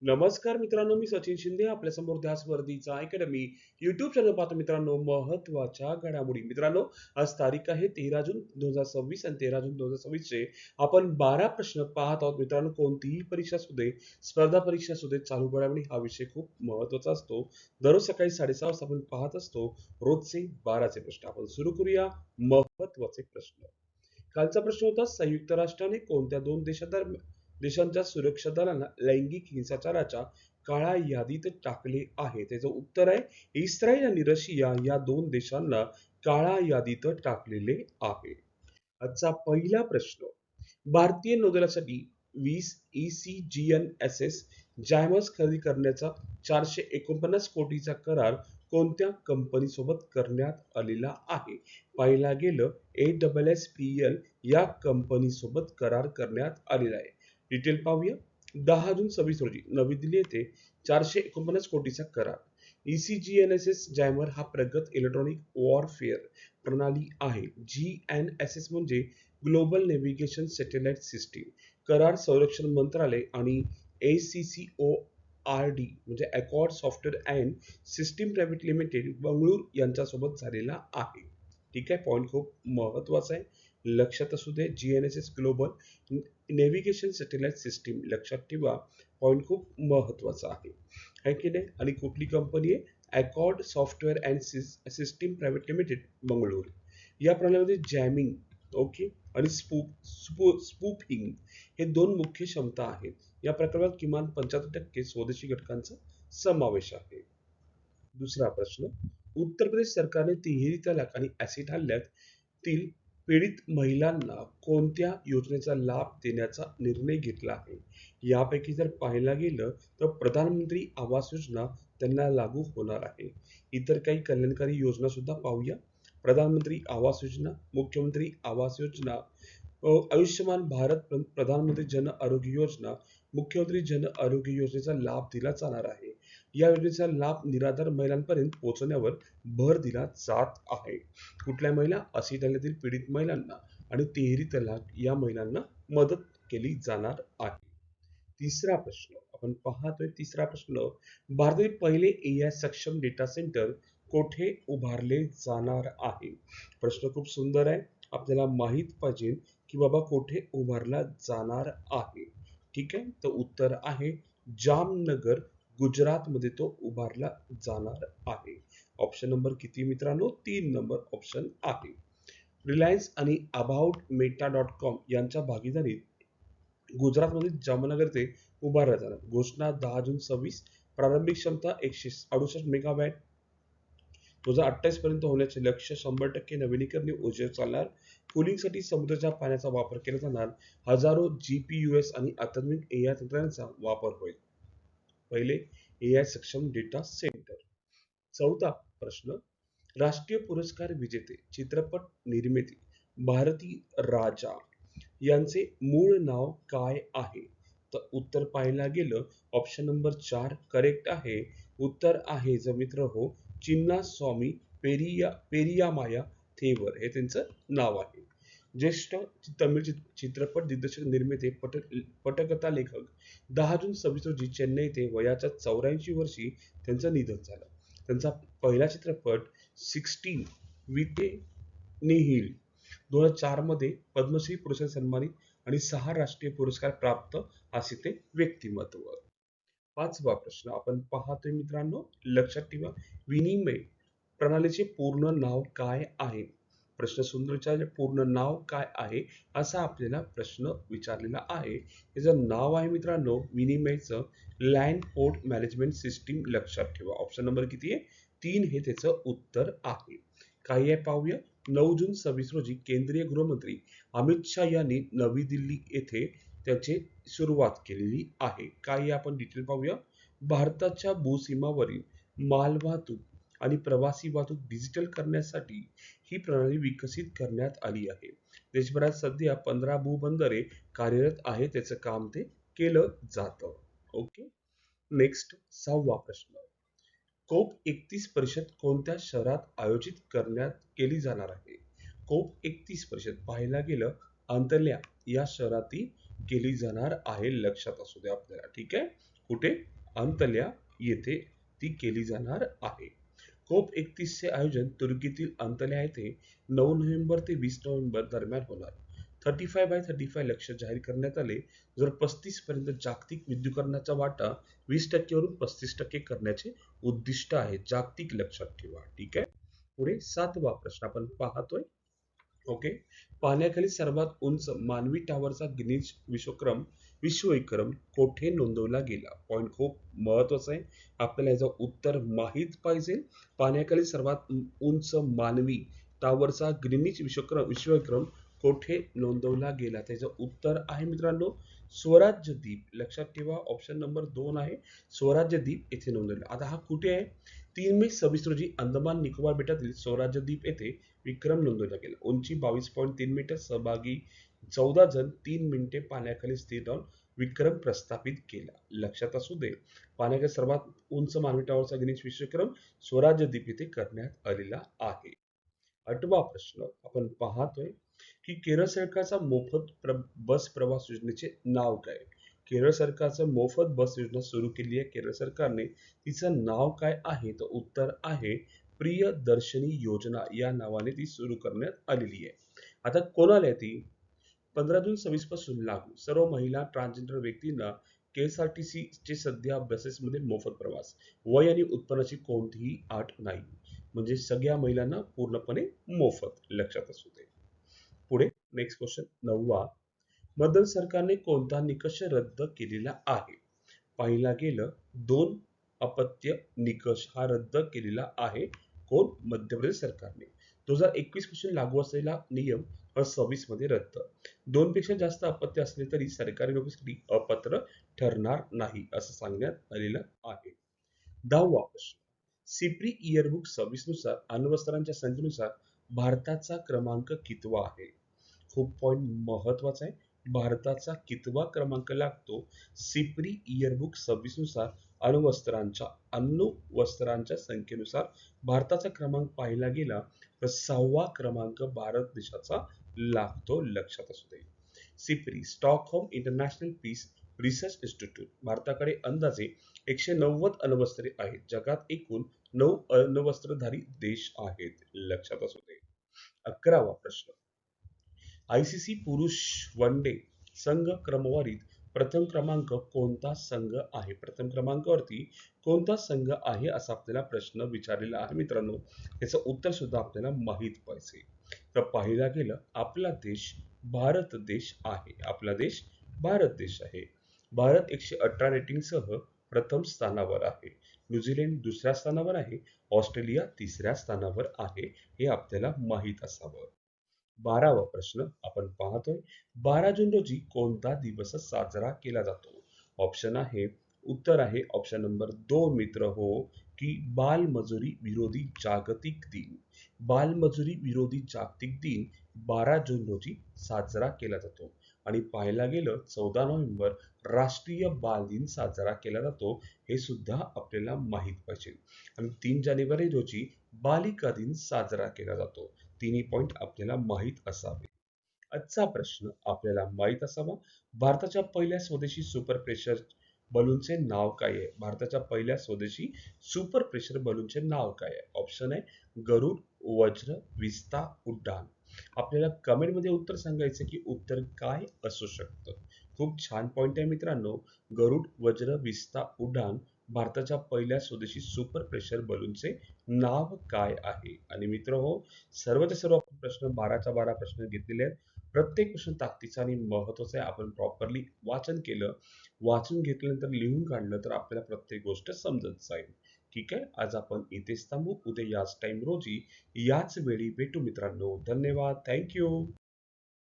नमस्कार मित्रांनो, मी सचिन शिंदे आपल्या समोर ध्यास वर्दीचा अकॅडमी युट्यूब चॅनल पाहतो. मित्रांनो, महत्वाच्या घडामोडी. मित्रांनो, आज तारीख आहे 13 जून 2026 आणि 13 जून 2026 चे आपण 12 प्रश्न पाहत आहोत. मित्रांनो, कोणतीही परीक्षा असू दे, स्पर्धा परीक्षा असू दे, चालू घडामोडी हा विषय खूप महत्वाचा असतो. दररोज सकाळी 6:30 वाजता आपण पाहत असतो रोजचे 12चे प्रश्न. आपण सुरू करूया महत्वाचे प्रश्न. कालचा प्रश्न होता, संयुक्त राष्ट्राने कोणत्या दोन देशांच्या सुरक्षा दलांना लैंगिक हिंसाचाराच्या काळ्या यादीत टाकले आहे? त्याचं उत्तर आहे इस्रायल आणि रशिया या दोन देशांना काळ्या यादीत टाकलेले आहे. आजचा पहिला प्रश्न. भारतीय नौदलासाठी 20 ECGN-SS जॅमर्स खरेदी करण्याचा 449 कोटीचा करार कोणत्या कंपनीसोबत करण्यात आलेला आहे? पाहिला गेलं ASSPL या कंपनीसोबत करार करण्यात आलेला आहे. डिटेल पाहूया. 10 जून 26 रोजी नवी दिल्ली येथे 449 कोटीचा करार. ECGN-SS जॅमर हा प्रगत इलेक्ट्रॉनिक वॉरफेअर प्रणाली आहे. GNSS म्हणजे ग्लोबल नेव्हिगेशन सॅटेलाइट सिस्टीम. करार संरक्षण मंत्रालय आणि ACCORD म्हणजे accord software and system private limited Bengaluru यांच्यासोबत झालेला आहे. ठीक आहे, पॉईंट खूप महत्वाचा आहे, लक्षात असू दे. GNSS global navigation satellite system लक्षात ठेवा, पॉईंट खूप महत्वाचा आहे की नाही. आणि कुठली कंपनी आहे? Accord software and system private limited Bengaluru. या प्रणालीमध्ये जॅमिंग, ओके, आणि स्पूफिंग हे दोन मुख्य क्षमता आहेत. या प्रकरणात किमान 75% स्वदेशी घटकांचा समावेश आहे. दुसरा प्रश्न. उत्तर प्रदेश सरकारने तिहेरी तलाक आणि ऍसिड हल्ल्यातील पीडित महिलांना कोणत्या योजनेचा लाभ देण्याचा निर्णय घेतला आहे? यापैकी जर पाहायला गेलं तर प्रधानमंत्री आवास योजना त्यांना लागू होणार आहे. इतर काही कल्याणकारी योजना सुद्धा पाहूया. प्रधानमंत्री आवास योजना, मुख्यमंत्री आवास योजना, आयुष्यमान भारत, प्रधानमंत्री जन आरोग्य योजना, मुख्यमंत्री जन आरोग्य योजनेचा लाभ दिला जाणार आहे. या योजनेचा लाभ निराधार महिलांपर्यंत पोहोचवण्यावर भर दिला जात आहे. कुठल्या महिला? ऍसिड हल्ल्यातील पीडित महिलांना आणि तिहेरी तलाक या महिलांना मदत केली जाणार आहे. तिसरा प्रश्न आपण पाहतोय. तिसरा प्रश्न. भारतातील पहिले AI सक्षम डेटा सेंटर कोठे उभारले जाणार आहे? प्रश्न खूप सुंदर आहे, आपल्याला माहित पाहिजे की बाबा कोठे उभारला जाणार आहे. ठीक आहे, तर उत्तर आहे जामनगर, गुजरात मध्ये तो उभारला जाणार आहे. ऑप्शन नंबर किती मित्रांनो? 3 नंबर ऑप्शन आहे. रिलायन्स आणि अबाउट मेटा.com यांच्या भागीदारीत गुजरातमध्ये जामनगर ते उभारला जाणार. घोषणा 10 जून 26. प्रारंभिक क्षमता 168 मेगावॅट. 2028 पर्यंत होण्याचे लक्ष्य. 100% नवीनीकरणीय ऊर्जा चालणार. कूलिंगसाठी समुद्राच्या पाण्याचा वापर केला जाणार. हजारो GPUs आणि अत्याधुनिक AI तंत्रज्ञानाचा वापर होईल. पहिले AI सक्षम डेटा सेंटर. चौथा प्रश्न. राष्ट्रीय पुरस्कार विजेते चित्रपट निर्मिती भारती राजा यांचे मूळ नाव काय आहे? तर उत्तर पाहायला गेलं ऑप्शन नंबर 4 करेक्ट आहे. उत्तर आहे जर मित्र हो, चिन्नास्वामी पेरियामाया थेवर हे त्यांचं नाव आहे. ज्येष्ठ तमिळ चित्रपट दिग्दर्शक, निर्माते, पटकथा लेखक. 10 जून 26 रोजी चेन्नई येथे वयाच्या 84 वर्षी त्यांचं निधन झालं. त्यांचा पहिला चित्रपट 16 विटे निहिल 2004 मध्ये पद्मश्री पुरस्कार सन्मानित आणि 6 राष्ट्रीय पुरस्कार प्राप्त असे ते व्यक्तिमत्व. पाचवा प्रश्न आपण पाहतोय मित्रांनो, लक्षात ठेवा. विनिमय प्रणालीचे पूर्ण नाव काय आहे? प्रश्न सुंदर विचारले, पूर्ण नाव काय आहे असा आपल्याला प्रश्न विचारलेला आहे. त्याचं नाव आहे मित्रांनो विनिमयचं लँड पोर्ट मॅनेजमेंट सिस्टीम. लक्षात ठेवा. ऑप्शन नंबर किती आहे? 3 हे त्याचं उत्तर आहे. काही आहे पाहूया. 9 जून 26 रोजी केंद्रीय गृहमंत्री अमित शाह यांनी नवी दिल्ली येथे त्याची सुरुवात केलेली आहे. काही आपण डिटेल पाहूया. भारताच्या भूसीमावरील मालवाहतूक आणि प्रवासी वाहतूक डिजिटल करण्यासाठी ही प्रणाली विकसित करण्यात आली आहे. देशभरात सध्या 15 भूबंदरे कार्यरत आहे, त्याचं काम ते केलं जातं. ओके, नेक्स्ट 6वा प्रश्न. कोप 31 परिषद कोणत्या शहरात आयोजित करण्यात केली जाणार आहे? कोप 31 परिषद पाहायला गेलं अंतर्ल्या या शहरात केली जाणार आहे. लक्षात असू द्या आपल्याला. ठीक आहे, कुठे? अंतल्या येथे ती केली जाणार आहे. कोप 31 चे आयोजन तुर्कीतील अंतल्या येथे 9 नोव्हेंबर ते 20 नोव्हेंबर दरम्यान होणार. 35x35 लक्ष्य जाहीर करण्यात आले. जर 35 पर्यंत जागतिक विद्युतीकरणाचा वाटा 20% वरून 35% करण्याचे उद्दिष्ट आहे. जागतिक लक्षात ठेवा. ठीक आहे. पुढे 7वा प्रश्न आपण पाहतोय. ओके. पाण्याखाली सर्वात उंच मानवी टावरचा गिनीज विश्वविक्रम कोठे नोंदवला गेला? पॉइंट खूप महत्वाचा आहे. आपल्याला याचं उत्तर माहीत पाहिजे. पाण्याखाली सर्वात उंच मानवी टावरचा ग्रीनिच विश्वविक्रम कोठे नोंदवला गेला? त्याचं उत्तर आहे मित्रांनो स्वराज्य द्वीप. लक्षात ठेवा ऑप्शन नंबर 2 आहे स्वराज्य द्वीप येथे नोंदवला. आता हा कुठे आहे? 3 मे 26 रोजी अंदमान निकोबार बेटातील स्वराज्य द्वीप येथे विक्रम नोंदवला गेला. उंची 22.3 मीटर. सहभागी 14 जण 3 मिनिटे पाण्याखाली स्थिर राहून विक्रम प्रस्थापित केला. लक्षात असू दे पाण्याखाली सर्वात उंच मानवी टावरचा गिनीज विश्वविक्रम स्वराज्य द्वीप येथे करण्यात आलेला आहे. 8वा प्रश्न आपण पाहतोय की केरळ सरकारचा बस प्रवास योजनेचे नाव काय? केरळ सरकारचं मोफत बस योजना सुरू केली आहे केरळ सरकारने. तिचं नाव काय आहे? तर उत्तर आहे प्रियदर्शनी योजना या नावाने ती सुरू करण्यात आलेली आहे. आता कोणाला आहे ती? 15 जून 26 पासून लागू. सर्व महिला ट्रान्सजेंडर व्यक्तींना KSRTC चे सध्या बसेसमध्ये मोफत प्रवास. वय आणि उत्पन्नाची कोणतीही अट नाही. म्हणजे सगळ्या महिलांना पूर्णपणे मोफत. लक्षात असू दे. पुढे नेक्स्ट क्वेश्चन 9वा. मदत सरकारने कोणता निकष रद्द केलेला आहे? पाहिला गेलं 2 अपत्य निकष हा रद्द केलेला आहे. कोण? मध्य प्रदेश सरकारने. 2021 पासून लागू असलेला नियम 26 मध्ये रद्द. 2 पेक्षा जास्त अपत्य असले तरी सरकारी नोकरीसाठी अपात्र ठरणार नाही असं सांगण्यात आलेलं आहे. 10वा प्रश्न. सिप्री इयरबुक 26 नुसार अण्वस्त्रांच्या संख्येनुसार भारताचा क्रमांक कितवा आहे? खूप पॉइंट महत्वाचा आहे. भारताचा कितवा क्रमांक लागतो? सिप्री इयरबुक 26 नुसार अण्वस्त्रांच्या संख्येनुसार भारताचा क्रमांक पाहिला गेला तर 6वा क्रमांक भारत देशाचा लागतो. लक्षात असू दे. SIPRI Stockholm International Peace Research Institute. भारताकडे अंदाजे 190 अण्वस्त्रे आहेत. जगात एकूण 9 अण्वस्त्रधारी देश आहेत. लक्षात असू दे. 11वा प्रश्न. ICC पुरुष वन डे संघ क्रमवारीत प्रथम क्रमांक कोणता संघ आहे? प्रथम क्रमांकावरती कोणता संघ आहे असा आपल्याला प्रश्न विचारलेला आहे मित्रांनो. याचं उत्तर सुद्धा आपल्याला माहित पाहिजे. तर पाहिला गेलं आपला देश भारत देश आहे. आपला देश भारत देश आहे. भारत 118 रेटिंग सह प्रथम स्थानावर आहे. न्यूझीलंड दुसऱ्या स्थानावर आहे. ऑस्ट्रेलिया तिसऱ्या स्थानावर आहे. हे आपल्याला माहित असावं. 12वा प्रश्न आपण पाहतोय. 12 जून रोजी कोणता दिवस साजरा केला जातो? ऑप्शन आहे उत्तर आहे ऑप्शन नंबर 2 मित्र हो की बालमजुरी विरोधी जागतिक दिन. बालमजुरी विरोधी जागतिक दिन 12 जून रोजी साजरा केला जातो. आणि पाहायला गेलं 14 नोव्हेंबर राष्ट्रीय बाल दिन साजरा केला जातो. हे सुद्धा आपल्याला माहित पाहिजे. आणि 3 जानेवारी रोजी बालिका दिन साजरा केला जातो. तिन्ही पॉइंट आपल्याला माहित असावे. आजचा प्रश्न आपल्याला माहित असावा. भारताच्या पहिल्या स्वदेशी सुपर प्रेशर बलूनचे नाव काय आहे? भारताच्या पहिल्या स्वदेशी सुपर प्रेशर बलूनचे नाव काय आहे? ऑप्शन आहे गरुड, वज्र, विस्ता, उड्डाण. आपल्याला कमेंट मध्ये उत्तर सांगायचं की उत्तर काय असू शकतं. खूप छान पॉइंट आहे मित्रांनो. गरुड, वज्र, विस्ता, उड्डाण भारताच्या पहिल्या स्वदेशी सुपर प्रेशर बलूनचे नाव काय आहे? आणि मित्र हो सर्वचे सर्व आपण प्रश्न 12च्या 12 प्रश्न घेतलेले आहेत. प्रत्येक प्रश्न ताकदीचा आणि महत्वाचा आहे. आपण प्रॉपरली वाचन केलं, वाचून घेतल्यानंतर लिहून काढलं तर आपल्याला प्रत्येक गोष्ट समजत जाईल. ठीक आहे. आज आपण इथेच थांबू. उद्या याच टाइम रोजी याच वेळी भेटू मित्रांनो. धन्यवाद. थँक्यू.